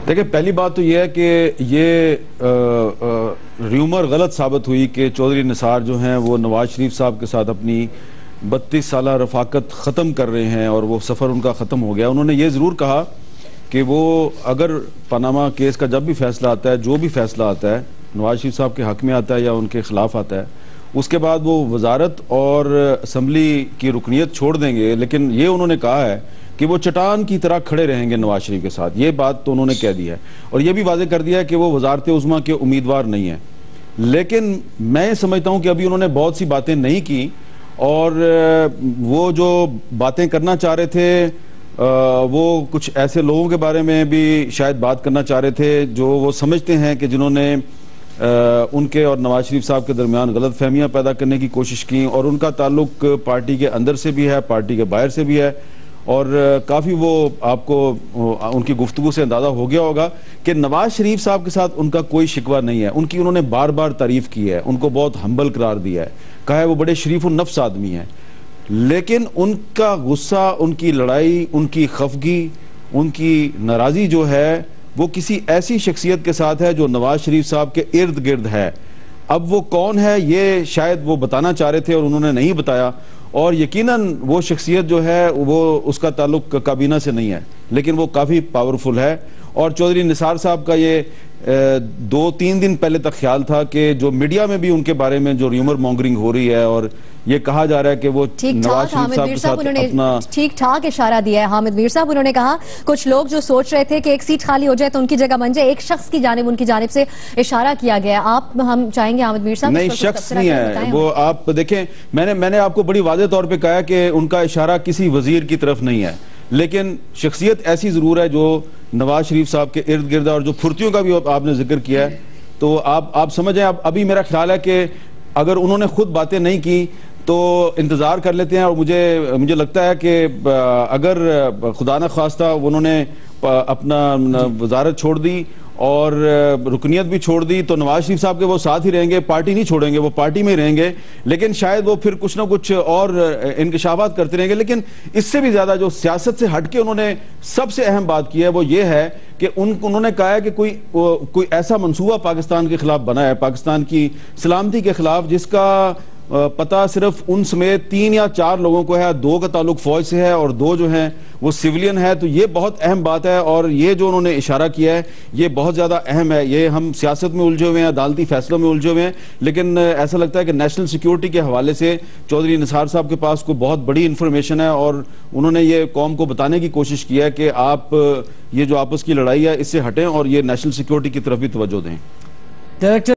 دیکھیں پہلی بات تو یہ ہے کہ یہ ریومر غلط ثابت ہوئی کہ چودھری نثار جو ہیں وہ نواز شریف صاحب کے ساتھ اپنی 32 سالہ رفاقت ختم کر رہے ہیں اور وہ سفر ان کا ختم ہو گیا. انہوں نے یہ ضرور کہا کہ وہ اگر پاناما کیس کا جب بھی فیصلہ آتا ہے، جو بھی فیصلہ آتا ہے نواز شریف صاحب کے حق میں آتا ہے یا ان کے خلاف آتا ہے، اس کے بعد وہ وزارت اور اسمبلی کی رکنیت چھوڑ دیں گے، لیکن یہ انہوں نے کہا ہے کہ وہ چٹان کی طرح کھڑے رہیں گے نواز شریف کے ساتھ. یہ بات تو انہوں نے کہہ دی ہے اور یہ بھی واضح کر دیا ہے کہ وہ وزارت عظمیٰ کے امیدوار نہیں ہیں. لیکن میں سمجھتا ہوں کہ ابھی انہوں نے بہت سی باتیں نہیں کی اور وہ جو باتیں کرنا چاہ رہے تھے وہ کچھ ایسے لوگوں کے بارے میں بھی شاید بات کرنا چاہ رہے تھے جو وہ سمجھتے ہیں کہ جنہوں نے ان کے اور نواز شریف صاحب کے درمیان غلط فہمیاں پیدا کرنے کی کوشش کی، اور ان کا تعلق پارٹی کے اندر سے بھی ہے، پارٹی کے باہر سے بھی ہے. اور کافی وہ آپ کو ان کی گفتگو سے اندازہ ہو گیا ہوگا کہ نواز شریف صاحب کے ساتھ ان کا کوئی شکوہ نہیں ہے. ان کی انہوں نے بار بار تعریف کی ہے، ان کو بہت ہمبل قرار دیا ہے، کہا ہے وہ بڑے شریف النفس آدمی ہیں. لیکن ان کا غصہ، ان کی لڑائی، ان کی خفگی، ان کی ناراضی جو ہے وہ کسی ایسی شخصیت کے ساتھ ہے جو نواز شریف صاحب کے ارد گرد ہے. اب وہ کون ہے یہ شاید وہ بتانا چاہ رہے تھے اور انہوں نے نہیں بتایا، اور یقیناً وہ شخصیت جو ہے وہ اس کا تعلق کابینہ سے نہیں ہے لیکن وہ کافی پاورفل ہے. اور چودھری نثار صاحب کا یہ 2-3 دن پہلے تک خیال تھا کہ جو میڈیا میں بھی ان کے بارے میں جو ریومر مونگرنگ ہو رہی ہے اور یہ کہا جا رہا ہے کہ وہ نواز شریف صاحب کے ساتھ اپنا ٹھیک ٹھاک اشارہ دیا ہے حامد میر صاحب. انہوں نے کہا کچھ لوگ جو سوچ رہے تھے کہ ایک سیٹ خالی ہو جائے تو ان کی جگہ بن جائے، ایک شخص کی جانب ان کی جانب سے اشارہ کیا گیا. آپ ہم چاہیں گے حامد میر صاحب نہیں، شخص نہیں ہے وہ. آپ دیکھیں میں نے آپ کو بڑی واضح طور پہ کہا کہ ان کا اشارہ کسی وزیر کی طرف نہیں ہے، لیکن شخصیت ایسی ضرور ہے جو نواز شریف صاحب کے ارد گرد ہے. اور جو پھرتیوں کا بھی آپ نے ذکر کیا ہے تو آپ سمجھیں. ابھی میرا خیال ہے کہ اگر انہوں نے خود باتیں نہیں کی تو انتظار کر لیتے ہیں، اور مجھے لگتا ہے کہ اگر خدا نہ خواستہ انہوں نے اپنا وزارت چھوڑ دی اور رکنیت بھی چھوڑ دی تو نواز شریف صاحب کے وہ ساتھ ہی رہیں گے، پارٹی نہیں چھوڑیں گے، وہ پارٹی میں ہی رہیں گے. لیکن شاید وہ پھر کچھ نہ کچھ اور انکشافات کرتے رہیں گے. لیکن اس سے بھی زیادہ جو سیاست سے ہٹ کے انہوں نے سب سے اہم بات کی ہے وہ یہ ہے کہ انہوں نے کہا ہے کہ کوئی ایسا منصوبہ پاکستان کے خلاف بنا ہے، پاکستان کی سلامتی کے خلاف، جس کا پتہ صرف ان سمیت 3 یا 4 لوگوں کو ہے. 2 کا تعلق فوج سے ہے اور 2 جو ہیں وہ سیولین ہے. تو یہ بہت اہم بات ہے اور یہ جو انہوں نے اشارہ کیا ہے یہ بہت زیادہ اہم ہے. یہ ہم سیاست میں الجھے ہوئے ہیں، عدالتی فیصلوں میں الجھے ہوئے ہیں، لیکن ایسا لگتا ہے کہ نیشنل سیکیورٹی کے حوالے سے چودھری نثار صاحب کے پاس کوئی بہت بڑی انفارمیشن ہے اور انہوں نے یہ قوم کو بتانے کی کوشش کی ہے کہ آپ یہ جو آپس کی لڑائی ہے اس سے ہٹیں اور یہ نیشنل سیکیورٹی کی طرف بھی توجہ دیں.